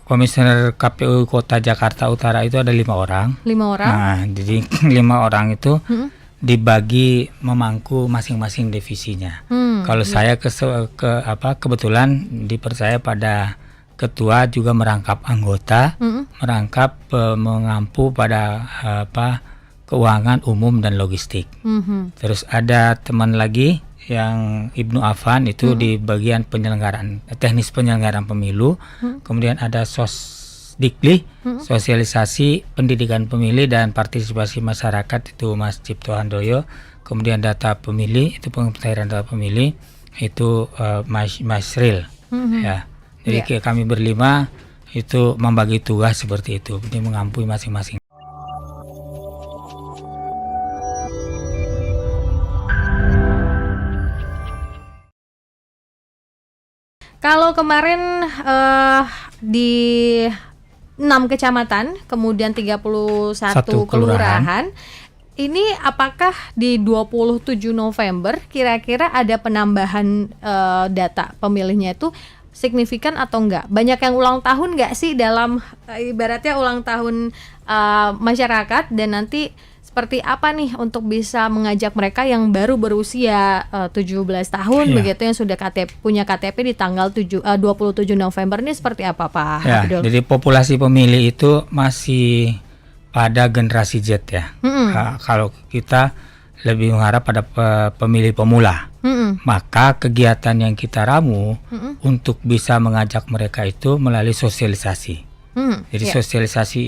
Komisioner KPU Kota Jakarta Utara itu ada 5 orang. 5 orang? Nah, jadi 5 orang itu dibagi memangku masing-masing divisinya. Kalau saya kebetulan dipercaya pada ketua juga merangkap anggota, merangkap mengampu pada keuangan umum dan logistik. Terus ada teman lagi yang Ibnu Afan itu di bagian penyelenggaraan teknis penyelenggaraan pemilu. Kemudian ada Sosdikli, sosialisasi pendidikan pemilih dan partisipasi masyarakat, itu Mas Cipto Handoyo. Kemudian data pemilih itu pengumpulan data pemilih itu Mas Ril. Ya. Jadi kami berlima itu membagi tugas seperti itu, jadi mengampui masing-masing. Kalau kemarin di 6 kecamatan, kemudian 31 kelurahan, ini apakah di 27 November kira-kira ada penambahan data pemilihnya itu signifikan atau enggak? Banyak yang ulang tahun enggak sih dalam ibaratnya ulang tahun masyarakat, dan nanti seperti apa nih untuk bisa mengajak mereka yang baru berusia 17 tahun begitu, yang sudah punya KTP di tanggal 27 November ini seperti apa, Pak Abdul? Jadi populasi pemilih itu masih pada generasi Z ya. Kalau kita lebih mengharap pada pemilih pemula, maka kegiatan yang kita ramu untuk bisa mengajak mereka itu melalui sosialisasi. Jadi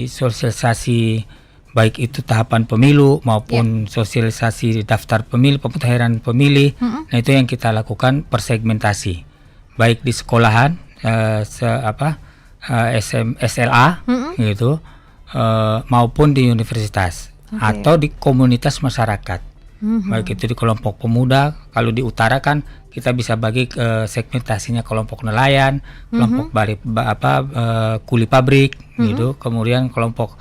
sosialisasi baik itu tahapan pemilu maupun sosialisasi daftar pemilih, pemutahiran pemilih. Nah, itu yang kita lakukan persegmentasi, baik di sekolahan SLA gitu, maupun di universitas atau di komunitas masyarakat. Baik itu di kelompok pemuda. Kalau di utara kan kita bisa bagi segmentasinya kelompok nelayan, kelompok kuli pabrik gitu, kemudian kelompok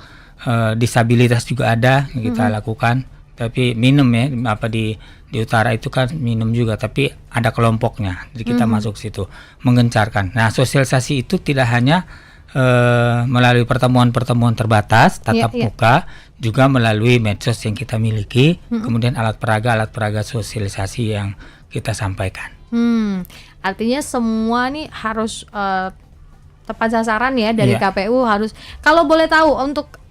disabilitas juga ada yang kita lakukan, tapi minim ya, di utara itu kan minim juga, tapi ada kelompoknya, jadi kita masuk situ menggencarkan. Nah, sosialisasi itu tidak hanya melalui pertemuan-pertemuan terbatas tatap muka, juga melalui medsos yang kita miliki, kemudian alat peraga sosialisasi yang kita sampaikan. Artinya semua nih harus tepat sasaran ya dari KPU. Harus, kalau boleh tahu untuk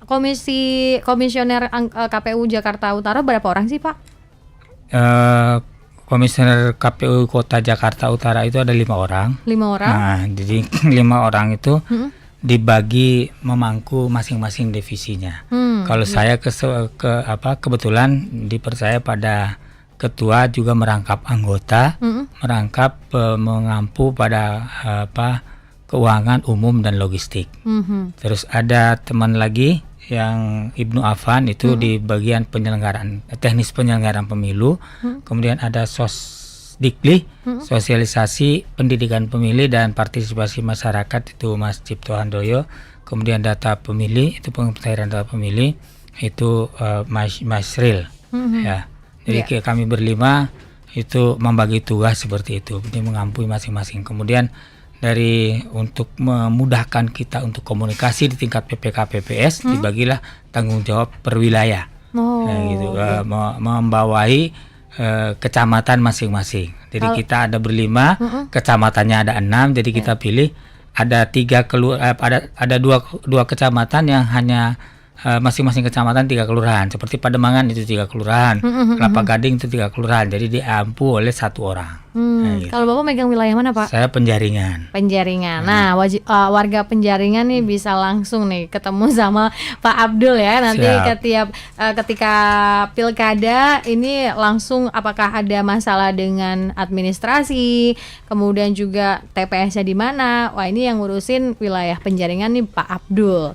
komisioner KPU Jakarta Utara berapa orang sih, Pak? Komisioner KPU Kota Jakarta Utara itu ada 5 orang. 5 orang? Nah, jadi 5 orang itu dibagi memangku masing-masing divisinya. Kalau saya kebetulan dipercaya pada ketua juga merangkap anggota, merangkap mengampu pada keuangan umum dan logistik. Terus ada teman lagi yang Ibnu Afan itu di bagian penyelenggaraan teknis penyelenggaraan pemilu. Kemudian ada Sosdikli, sosialisasi pendidikan pemilih dan partisipasi masyarakat, itu Mas Cipto Handoyo. Kemudian data pemilih itu pengumpulan data pemilih itu Mas Ril. Ya. Jadi kami berlima itu membagi tugas seperti itu, jadi mengampui masing-masing. Kemudian untuk memudahkan kita untuk komunikasi di tingkat PPK PPS, dibagilah tanggung jawab per wilayah, membawahi kecamatan masing-masing. Jadi kita ada berlima, kecamatannya ada 6, jadi kita pilih ada 2 kecamatan yang hanya masing-masing kecamatan 3 kelurahan. Seperti Pademangan itu 3 kelurahan, Kelapa Gading itu 3 kelurahan. Jadi diampu oleh 1 orang. Gitu. Kalau Bapak megang wilayah mana, Pak? Saya Penjaringan. Nah, warga Penjaringan nih bisa langsung nih ketemu sama Pak Abdul ya. Nanti ketika pilkada ini langsung, apakah ada masalah dengan administrasi, kemudian juga TPS-nya di mana? Wah, ini yang ngurusin wilayah Penjaringan nih Pak Abdul.